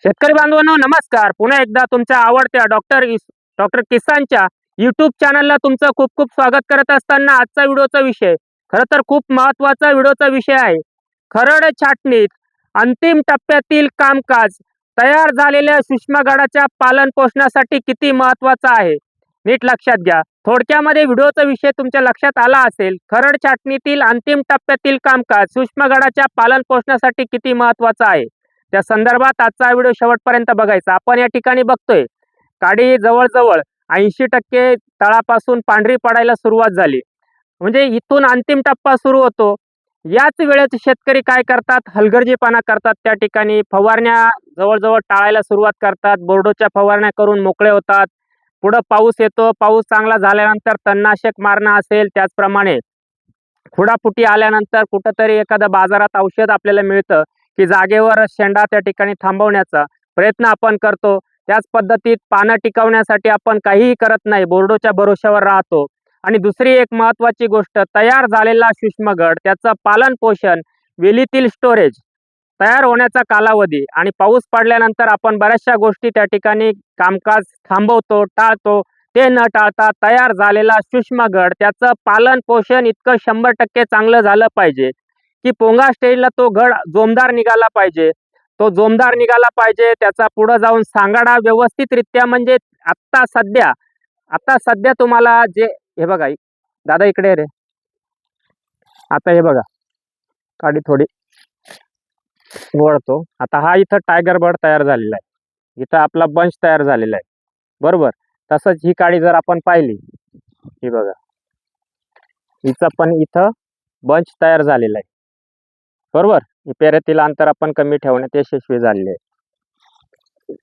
शेतकरी बांधवांनो नमस्कार. पुन्हा एकदा तुमच्या आवडत्या डॉक्टर किसानच्या यूट्यूब चॅनलला तुमचं खूप खूप स्वागत करत असताना आजचा व्हिडिओचा विषय खरं तर खूप महत्त्वाचा व्हिडिओचा विषय आहे. खरड छाटणीत अंतिम टप्प्यातील कामकाज तयार झालेल्या सूक्ष्मगडाच्या पालन पोषणासाठी किती महत्त्वाचा आहे, नीट लक्षात घ्या. थोडक्यामध्ये व्हिडिओचा विषय तुमच्या लक्षात आला असेल. खरड छाटणीतील अंतिम टप्प्यातील कामकाज सूक्ष्मगडाच्या पालन पोषणासाठी किती महत्त्वाचा आहे, त्या संदर्भात आजचा व्हिडिओ शेवटपर्यंत बघायचा. आपण या ठिकाणी बघतोय काडी जवळजवळ 80% तळापासून पांढरी पडायला सुरुवात झाली. म्हणजे इथून अंतिम टप्पा सुरू होतो. याच वेळेत शेतकरी काय करतात, हलगर्जीपणा करतात. त्या ठिकाणी फवारण्या जवळजवळ टाळायला सुरुवात करतात. बोर्डोच्या फवारण्या करून मोकळे होतात. पुढं पाऊस येतो. पाऊस चांगला झाल्यानंतर तणनाशक मारणं असेल, त्याचप्रमाणे खुडापुटी आल्यानंतर कुठंतरी एखादं बाजारात औषध आपल्याला मिळतं की जागेवर शेंडा त्या ठिकाणी थांबवण्याचा प्रयत्न आपण करतो. त्याच पद्धतीत पानं टिकवण्यासाठी आपण काहीही करत नाही, बोर्डोच्या भरोश्यावर राहतो. आणि दुसरी एक महत्त्वाची गोष्ट, तयार झालेला सूक्ष्मगड त्याचं पालन पोषण, वेलीतील स्टोरेज, तयार होण्याचा कालावधी आणि पाऊस पडल्यानंतर आपण बऱ्याचशा गोष्टी त्या ठिकाणी कामकाज थांबवतो, टाळतो. ते न टाळता तयार झालेला सूक्ष्मगड त्याचं पालन पोषण इतकं 100% चांगलं झालं पाहिजे की पोंगा स्टेजला तो गड जोमदार निघाला पाहिजे. तो जोमदार निघाला पाहिजे. त्याचा पुढे जाऊन सांगाडा व्यवस्थितरित्या, म्हणजे आता सध्या तुम्हाला जे हे बघा, दादा इकडे ये रे. आता हे बघा, काडी थोडी वळतो. आता हा इथं टायगर बर्ड तयार झालेला आहे. इथं आपला बंच तयार झालेला आहे, बरोबर. तसंच ही काडी जर आपण पाहिली, ही बघा, हिचं पण इथं बंच तयार झालेला आहे, बरोबर. पेऱ्यातील अंतर आपण कमी ठेवण्यात यशस्वी झालेले आहे.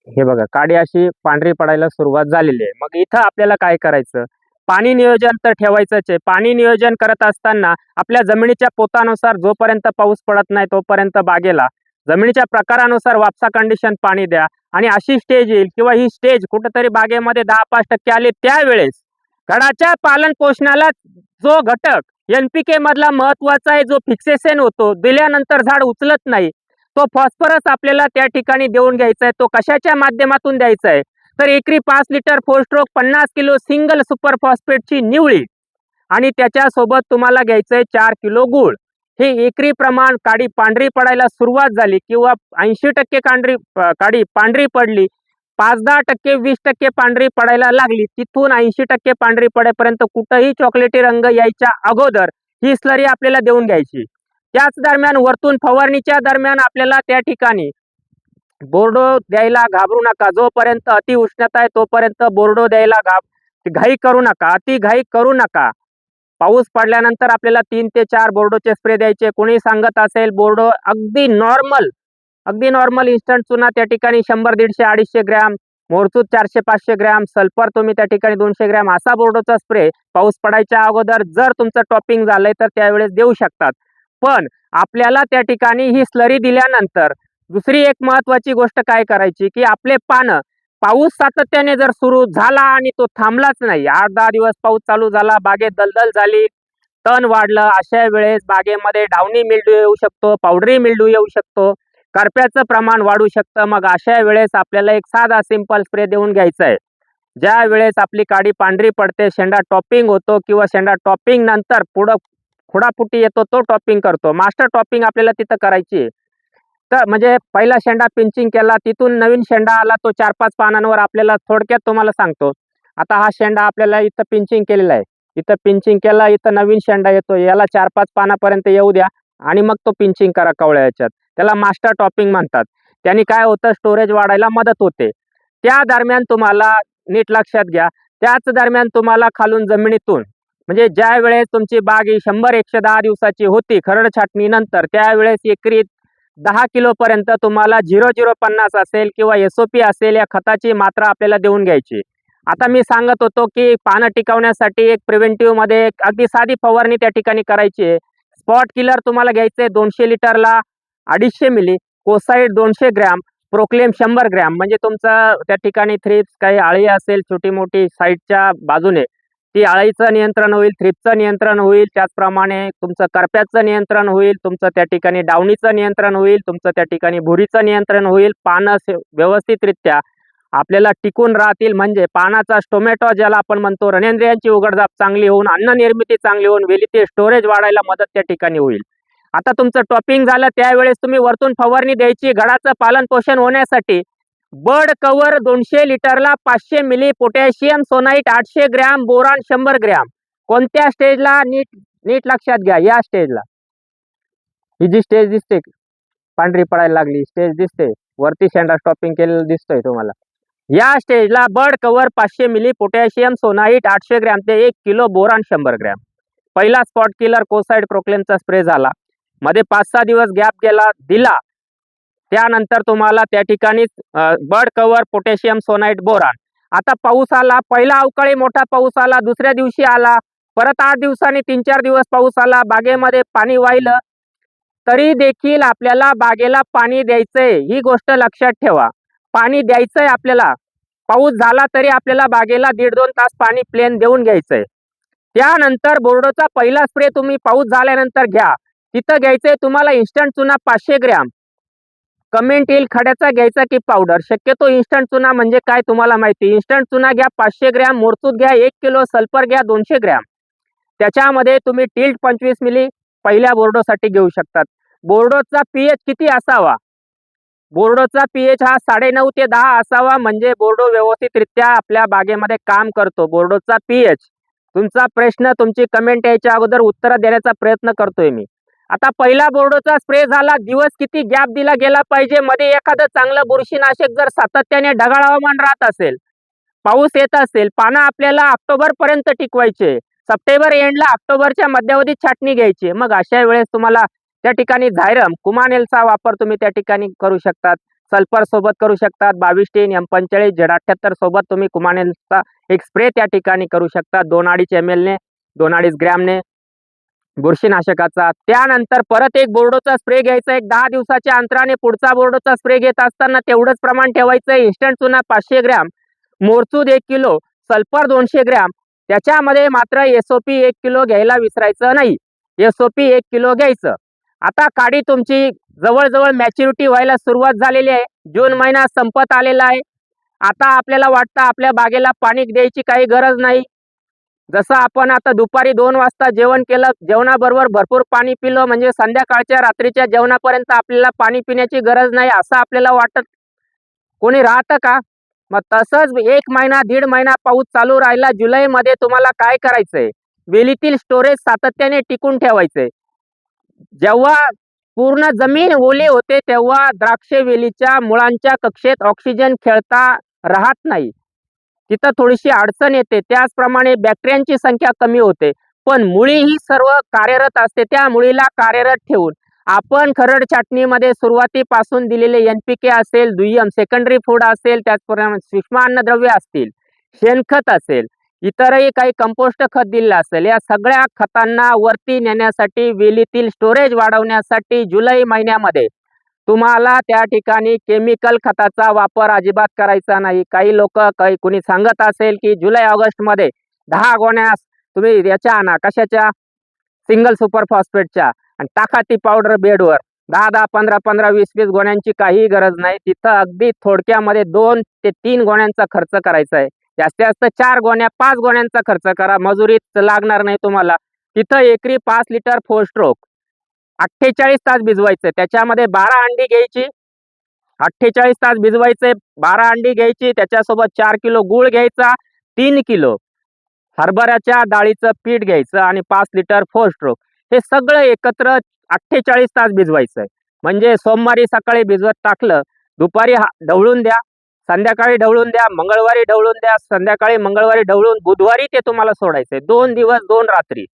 हे बघा, काडी अशी पांढरी पडायला सुरुवात झालेली आहे. मग इथं आपल्याला काय करायचं, पाणी नियोजन तर ठेवायचंच आहे. पाणी नियोजन करत असताना आपल्या जमिनीच्या पोतानुसार जोपर्यंत पाऊस पडत नाही तोपर्यंत बागेला जमिनीच्या प्रकारानुसार वापसा कंडिशन पाणी द्या. आणि अशी स्टेज येईल किंवा ही स्टेज कुठंतरी बागेमध्ये 10-5% आली, त्यावेळेस गडाच्या पालन पोषणाला जो घटक NPK मधला महत्वाचा आहे, जो फिक्सेशन होतो, दिल्यानंतर झाड उचलत नाही, तो फॉस्फरस आपल्याला त्या ठिकाणी देऊन घ्यायचा आहे. तो कशाच्या माध्यमातून द्यायचा आहे, तर एकरी 5 litre 4 stroke 50 kilo single super फॉस्फेटची निवळी आणि त्याच्यासोबत तुम्हाला घ्यायचंय 4 किलो गूळ. हे एकरी प्रमाण. काडी पांढरी पडायला सुरुवात झाली किंवा 80% काडी पांढरी पडली, 5-10%, 20% पांढरी पडायला लागली, तिथून 80% पांढरी पडेपर्यंत कुठंही चॉकलेटी रंग यायच्या अगोदर ही स्लरी आपल्याला देऊन घ्यायची. त्याच दरम्यान वरतून फवारणीच्या दरम्यान आपल्याला त्या ठिकाणी बोर्डो द्यायला घाबरू नका. जोपर्यंत अति उष्णता आहे तोपर्यंत बोर्डो द्यायला घाई करू नका, अति घाई करू नका. पाऊस पडल्यानंतर आपल्याला 3 ते 4 बोर्डोचे स्प्रे द्यायचे. कोणी सांगत असेल बोर्डो अगदी नॉर्मल इन्स्टंट चुना त्या ठिकाणी 100, 150, 250 ग्रॅम, मोरचूत 400-500 ग्रॅम, सल्फर तुम्ही त्या ठिकाणी 200 ग्रॅम, असा बोर्डोचा स्प्रे पाऊस पडायच्या अगोदर जर तुमचं टॉपिंग झालंय तर त्यावेळेस देऊ शकतात. पण आपल्याला त्या ठिकाणी ही स्लरी दिल्यानंतर दुसरी एक महत्वाची गोष्ट काय करायची की आपले पानं, पाऊस सातत्याने जर सुरू झाला आणि तो थांबलाच नाही, 8-10 दिवस पाऊस चालू झाला, बागेत दलदल झाली, तण वाढलं, अशा वेळेस बागेमध्ये डाउनी मिल्ड्यू येऊ शकतो, पावडरी मिल्ड्यू येऊ शकतो, करप्याचं प्रमाण वाढू शकतं. मग अशा वेळेस आपल्याला एक साधा सिंपल स्प्रे देऊन घ्यायचा आहे. ज्या वेळेस आपली काडी पांढरी पडते, शेंडा टॉपिंग होतो किंवा शेंडा टॉपिंग नंतर पुढं खुडापुटी येतो, तो टॉपिंग करतो. मास्टर टॉपिंग आपल्याला तिथं करायची आहे. तर म्हणजे पहिला शेंडा पिंचिंग केला, तिथून नवीन शेंडा आला, तो 4-5 पानांवर आपल्याला थोडक्यात तुम्हाला सांगतो. आता हा शेंडा आपल्याला इथं पिंचिंग केलेला आहे, इथं पिंचिंग केला, इथं नवीन शेंडा येतो, याला 4-5 पानापर्यंत येऊ द्या आणि मग तो पिंचिंग करा कवळ्या याच्यात. त्याला मास्टर टॉपिंग म्हणतात. त्यांनी काय होतं, स्टोरेज वाढायला मदत होते. त्या दरम्यान तुम्हाला नीट लक्षात घ्या, त्याच दरम्यान तुम्हाला खालून जमिनीतून, म्हणजे ज्या वेळेस तुमची बाग ही 100-110 दिवसाची होती खरड छाटणीनंतर, त्यावेळेस एकरी 10 किलो पर्यंत तुम्हाला 0050 असेल किंवा SOP असेल या खताची मात्रा आपल्याला देऊन घ्यायची. आता मी सांगत होतो की पानं टिकवण्यासाठी एक प्रिव्हेंटिव्ह मध्ये एक अगदी साधी फवारणी त्या ठिकाणी करायची आहे. स्पॉट किलर तुम्हाला घ्यायचंय 200 लिटरला 250 मिली, कोसाईड 200 ग्रॅम, प्रोक्लेम 100 ग्रॅम. म्हणजे तुमचा त्या ठिकाणी थ्रिप्स, काही आळी असेल छोटी मोठी साईडच्या बाजूने, ती अळीचं नियंत्रण होईल, थ्रिप्सचं नियंत्रण होईल, त्याचप्रमाणे तुमचं करप्याचं नियंत्रण होईल, तुमचं त्या ठिकाणी डावणीचं नियंत्रण होईल, तुमचं त्या ठिकाणी भुरीचं नियंत्रण होईल. पानं व्यवस्थितरित्या आपल्याला टिकून राहतील, म्हणजे पानाचा टोमॅटो ज्याला आपण म्हणतो, रणेंद्रियांची उघडझाप चांगली होऊन, अन्न निर्मिती चांगली होऊन, वेलीतील स्टोरेज वाढायला मदत त्या ठिकाणी होईल. आता तुमचं टॉपिंग झालं त्यावेळेस तुम्ही वरतून फवारणी द्यायची. घडाचं पालन पोषण होण्यासाठी बर्ड कव्हर 200 लिटरला 500 milli potassium schoenite 800 gram, boron 100 gram. कोणत्या स्टेजला? नीट लक्षात घ्या, या स्टेजला. ही जी स्टेज दिसते पांढरी पडायला लागली स्टेज दिसते, वरती शेंडा स्टॉपिंग केलेलं दिसतोय तुम्हाला, या स्टेजला bird cover 500 milli potassium schoenite 800 gram ते 1 किलो, बोरान 100 ग्रॅम. पहिला स्पॉट किलर कोसाइड प्रोक्लेमचा स्प्रे झाला, मध्ये 5-6 दिवस गॅप दिला. त्यानंतर तुम्हाला त्या ठिकाणी बर्ड कव्हर, पोटॅशियम सोनाईट, बोरान. आता पाऊस आला, पहिला अवकाळी मोठा पाऊस आला, दुसऱ्या दिवशी आला, परत 8 दिवसांनी 3-4 दिवस पाऊस आला, बागेमध्ये पाणी वाहिलं, तरी देखील आपल्याला बागेला पाणी द्यायचंय. ही गोष्ट लक्षात ठेवा, पाणी द्यायचंय आपल्याला. पाऊस झाला तरी आपल्याला बागेला 1.5-2 तास पाणी प्लेन देऊन घ्यायचंय. त्यानंतर बोर्डोचा पहिला स्प्रे तुम्ही पाऊस झाल्यानंतर घ्या. तिथं घ्यायचंय तुम्हाला इन्स्टंट चुना 500 ग्रॅम. कमेंट येईल खड्याचा घ्यायचा की पावडर. शक्यतो इन्स्टंट चुना म्हणजे काय तुम्हाला माहिती. इन्स्टंट चुना घ्या 500 ग्रॅम, मोरचूत घ्या 1 किलो, सल्फर घ्या 200 ग्रॅम. त्याच्यामध्ये तुम्ही टिल्ट 25 मिली पहिल्या बोर्डोसाठी घेऊ शकतात. बोर्डोचा पीएच किती असावा? बोर्डोचा पीएच हा 9.5 ते 10 असावा, म्हणजे बोर्डो व्यवस्थितरित्या आपल्या बागेमध्ये काम करतो. बोर्डोचा पीएच. तुमचा प्रश्न, तुमची कमेंट यायच्या अगोदर उत्तर देण्याचा प्रयत्न करतोय मी. आता पहिला बोर्डोचा स्प्रे झाला, दिवस किती गॅप दिला गेला पाहिजे? मध्ये एखादं चांगलं बुरशीनाशक जर सातत्याने ढगाळ हवामान राहत असेल, पाऊस येत असेल, पानं आपल्याला ऑक्टोबर पर्यंत टिकवायचे, सप्टेंबर एंडला ऑक्टोबरच्या मध्यावधीत छाटणी घ्यायची. मग अशा वेळेस तुम्हाला त्या ठिकाणी झायरम कुमानेलचा वापर तुम्ही त्या ठिकाणी करू शकतात. सल्फर सोबत करू शकतात, 22 M45 Z78 सोबत तुम्ही कुमानेलचा एक स्प्रे त्या ठिकाणी करू शकता, 2-2.5 ml ने, 2-2.5 ग्रॅमने बुरशीनाशकाचा. त्यानंतर परत एक बोर्डोचा स्प्रे घ्यायचा, एक 10 दिवसाच्या अंतराने पुढचा बोर्डोचा स्प्रे घेत असताना तेवढंच प्रमाण ठेवायचं. इन्स्टंट चुना 500 ग्रॅम, मोरचूद 1 किलो, सल्फर 200 ग्रॅम. त्याच्यामध्ये मात्र एसओपी 1 किलो घ्यायला विसरायचं नाही. एसओपी 1 किलो घ्यायचं. आता काडी तुमची जवळजवळ मॅच्युरिटी व्हायला सुरुवात झालेली आहे. जून महिना संपत आलेला आहे. आता आपल्याला वाटतं आपल्या बागेला पाणी द्यायची काही गरज नाही. जसं आपण आता दुपारी 2 वाजता जेवण केलं, जेवणाबरोबर भरपूर पाणी पिलं, म्हणजे संध्याकाळच्या रात्रीच्या जेवणापर्यंत आपल्याला पाणी पिण्याची गरज नाही असं आपल्याला वाटत कोणी राहतं का? मग तसंच 1 महिना 1.5 महिना पाऊस चालू राहिला, जुलैमध्ये तुम्हाला काय करायचंय? वेलीतील स्टोरेज सातत्याने टिकून ठेवायचंय. जेव्हा पूर्ण जमीन ओली होते तेव्हा द्राक्ष वेलीच्या मुळांच्या कक्षेत ऑक्सिजन खेळता राहत नाही, तिथं थोडीशी अडचण येते. त्याचप्रमाणे बॅक्टेरियांची संख्या कमी होते, पण मुळी ही सर्व कार्यरत असते. त्या मुळीला कार्यरत ठेवून आपण खरड छाटणीमध्ये सुरुवातीपासून दिलेले NPK असेल, दुय्यम सेकंडरी फूड असेल, त्याचप्रमाणे सूक्ष्म अन्नद्रव्य असतील, शेणखत असेल, इतरही काही कंपोस्ट खत दिलेलं असेल, या सगळ्या खतांना वरती नेण्यासाठी, वेलीतील स्टोरेज वाढवण्यासाठी जुलै महिन्यामध्ये तुम्हाला त्या ठिकाणी केमिकल खताचा वापर अजिबात करायचा नाही. काही लोक कोणी सांगत असेल की जुलै ऑगस्ट मध्ये 10 गोण्या तुम्ही याच्या आणा, कशाच्या? सिंगल सुपर फॉस्फेटच्या, आणि टाका ती पावडर बेडवर. 10-10, 15-15, 20-20 गोण्यांची काही गरज नाही. तिथं अगदी थोडक्यामध्ये 2 ते 3 गोण्यांचा खर्च करायचा आहे. जास्तीत जास्त 4 गोण्या 5 गोण्यांचा खर्च करा, मजुरीत लागणार नाही तुम्हाला. तिथं एकरी 5 लिटर 4 स्ट्रोक 48 तास भिजवायचे. त्याच्यामध्ये 12 अंडी घ्यायची, 48 तास भिजवायचे, 12 अंडी घ्यायची, त्याच्यासोबत 4 किलो गूळ घ्यायचा, 3 किलो हरभऱ्याच्या डाळीचं पीठ घ्यायचं आणि 5 लिटर 4 स्ट्रोक. हे सगळं एकत्र 48 तास भिजवायचंय. म्हणजे सोमवारी सकाळी भिजवत टाकलं, दुपारी ढवळून द्या, संध्याकाळी ढवळून द्या, मंगळवारी ढवळून द्या, संध्याकाळी मंगळवारी ढवळून बुधवारी ते तुम्हाला सोडायचंय. 2 दिवस 2 रात्री.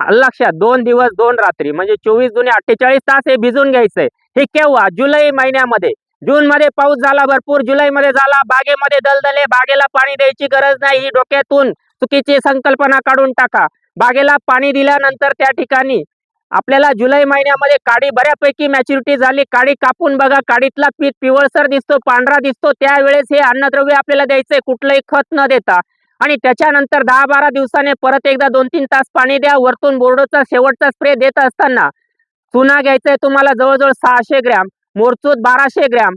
लक्षात, 2 दिवस 2 रात्री म्हणजे 24 दुने 48 तास हे भिजून घ्यायचंय. हे केव्हा? जुलै महिन्यामध्ये. जून मध्ये पाऊस झाला भरपूर, जुलै मध्ये झाला, बागेमध्ये दलदले, बागेला पाणी द्यायची गरज नाही, ही डोक्यातून चुकीची संकल्पना काढून टाका. बागेला पाणी दिल्यानंतर त्या ठिकाणी आपल्याला जुलै महिन्यामध्ये काडी बऱ्यापैकी मॅच्युरिटी झाली, काडी कापून बघा, काडीतला पीठ पिवळसर दिसतो, पांढरा दिसतो, त्यावेळेस हे अन्नद्रव्य आपल्याला द्यायचंय, कुठलंही खत न देता. आणि त्याच्यानंतर 10-12 दिवसाने परत एकदा 2-3 तास पाणी द्या. वरतून बोर्डोचा शेवटचा स्प्रे देत असताना चुना घ्यायचा आहे तुम्हाला जवळजवळ 600 ग्रॅम, मोरचूत 1200 ग्रॅम,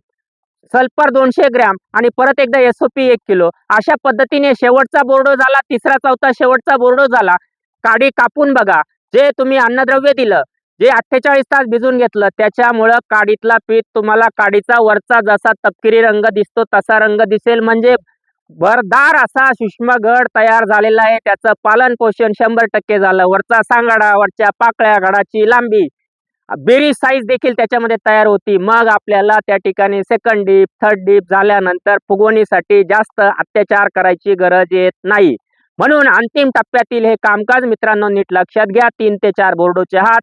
सल्फर 200 ग्रॅम आणि परत एकदा एसओपी 1 किलो. अशा पद्धतीने शेवटचा बोर्डो झाला, तिसरा चौथा शेवटचा बोर्डो झाला. काडी कापून बघा. जे तुम्ही अन्नद्रव्य दिलं, जे 48 तास भिजून घेतलं, त्याच्यामुळं काडीतला पीठ तुम्हाला काडीचा वरचा जसा तपकिरी रंग दिसतो तसा रंग दिसेल. म्हणजे भरदार असा सूक्ष्म घड तयार झालेला आहे. त्याचं पालन पोषण 100% झालं. वरचा सांगाडा, वरच्या पाकळ्या, घडाची लांबी, बेरी साईज देखील त्याच्यामध्ये तयार होती. मग आपल्याला त्या ठिकाणी सेकंड डीप, थर्ड डीप झाल्यानंतर फुगवणीसाठी जास्त अत्याचार करायची गरज येत नाही. म्हणून अंतिम टप्प्यातील हे कामकाज मित्रांनो नीट लक्षात घ्या. 3 ते 4 बोर्डोचे हात,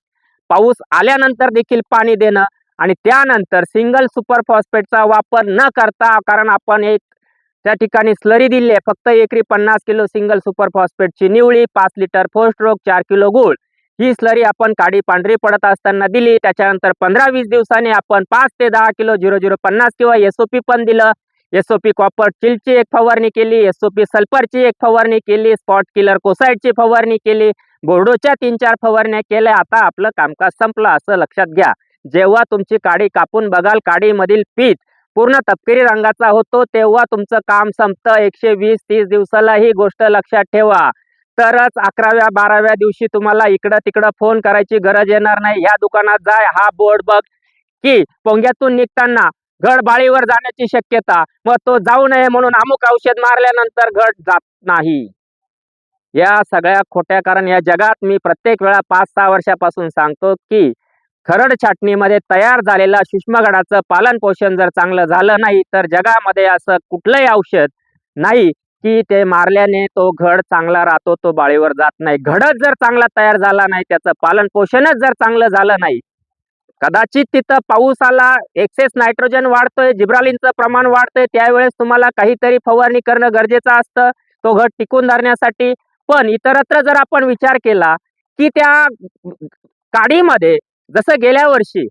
पाऊस आल्यानंतर देखील पाणी देणं आणि त्यानंतर सिंगल सुपर फॉस्फेटचा वापर न करता, कारण आपण एक त्या ठिकाणी स्लरी दिली आहे, फक्त एकरी 50 किलो सिंगल सुपर फॉस्फेटची निवळी, 5 लिटर 4 स्ट्रोक, 4 किलो गूळ, ही स्लरी आपण काडी पांढरी पडत असताना दिली. त्याच्यानंतर 15-20 दिवसांनी आपण 5 ते 10 किलो 0050 किंवा एसओपी पण दिलं. एसओपी कॉपर चिलची एक फवारणी केली, एसओपी सल्फरची एक फवारणी केली, स्पॉट किलर कोसाइडची फवारणी केली, बोर्डोच्या 3-4 फवारण्या केल्या. आता आपलं कामकाज संपलं असं लक्षात घ्या. जेव्हा तुमची काडी कापून बघाल, काडीमधील पीठ पूर्ण तपकिरी रंगाचा होतो, तेव्हा तुमचं काम संपतं. 120-30 दिवसाला ही गोष्ट लक्षात ठेवा. तरच 11व्या-12व्या दिवशी तुम्हाला इकडं तिकडं फोन करायची गरज येणार नाही. ह्या दुकानात जाय, हा बोर्ड बघ, की पोंग्यातून निघताना घड बाळीवर जाण्याची शक्यता, मग तो जाऊ नये म्हणून अमुक औषध मारल्यानंतर घड जात नाही. या सगळ्या खोट्या, कारण या जगात मी प्रत्येक वेळा 5-6 वर्षापासून सांगतो की खरड छाटणीमध्ये तयार झालेला सूक्ष्म घडाचं पालन पोषण जर चांगलं झालं नाही तर जगामध्ये असं कुठलंही औषध नाही की ते मारल्याने तो घड चांगला राहतो, तो बाळीवर जात नाही. घडच जर चांगला तयार झाला नाही, त्याचं पालन पोषणच जर चांगलं झालं नाही, कदाचित तिथं पाऊस आला, एक्सेस नायट्रोजन वाढतोय, जिब्रालिनचं प्रमाण वाढतंय, त्यावेळेस तुम्हाला काहीतरी फवारणी करणं गरजेचं असतं तो घड टिकून धरण्यासाठी. पण इतरत्र जर आपण विचार केला की त्या काडीमध्ये जसं गेल्या वर्षी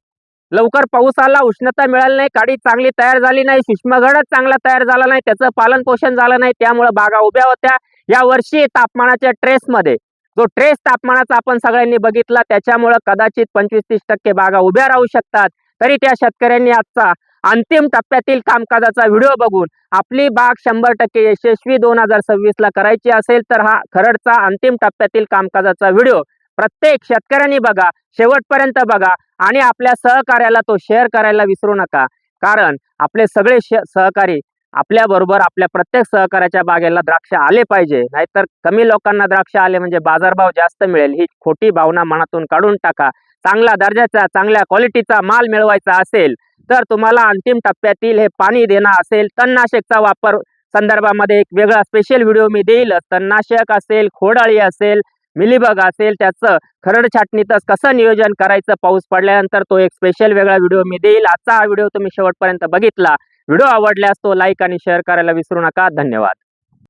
लवकर पाऊस आला, उष्णता मिळाली नाही, काडी चांगली तयार झाली नाही, सूक्ष्म घडच चांगला तयार झाला नाही, त्याचं पालन पोषण झालं नाही, त्यामुळे बागा उभ्या होत्या. या वर्षी तापमानाच्या ट्रेसमध्ये जो ट्रेस तापमानाचा आपण सगळ्यांनी बघितला, त्याच्यामुळे कदाचित 25-30% बागा उभ्या राहू शकतात. तरी त्या शेतकऱ्यांनी आजचा अंतिम टप्प्यातील कामकाजाचा व्हिडिओ बघून आपली बाग 100% यशस्वी 2026 ला करायची असेल तर हा खरडचा अंतिम टप्प्यातील कामकाजाचा व्हिडिओ प्रत्येक शेतकऱ्यांनी बघा, शेवटपर्यंत बघा आणि आपल्या सहकार्याला तो शेअर करायला विसरू नका. कारण आपले सगळे सहकारी आपल्याबरोबर आपल्या प्रत्येक सहकार्याच्या बागेला द्राक्ष आले पाहिजे. नाहीतर कमी लोकांना द्राक्ष आले म्हणजे बाजारभाव जास्त मिळेल, ही खोटी भावना मनातून काढून टाका. चांगला दर्जाचा, चांगल्या क्वालिटीचा माल मिळवायचा असेल तर तुम्हाला अंतिम टप्प्यातील हे पाणी देणं असेल, तणनाशकचा वापर संदर्भामध्ये एक वेगळा स्पेशल व्हिडिओ मी देईल. तणनाशक असेल, खोडाळी असेल, मिलीबग असेल, त्याचं खरड छाटणीतच कसं नियोजन करायचं पाऊस पडल्यानंतर, तो एक स्पेशल वेगळा व्हिडिओ मी देईल. आजचा हा व्हिडिओ तुम्ही शेवटपर्यंत बघितला. व्हिडिओ आवडल्यास तो लाईक आणि शेअर करायला विसरू नका. धन्यवाद.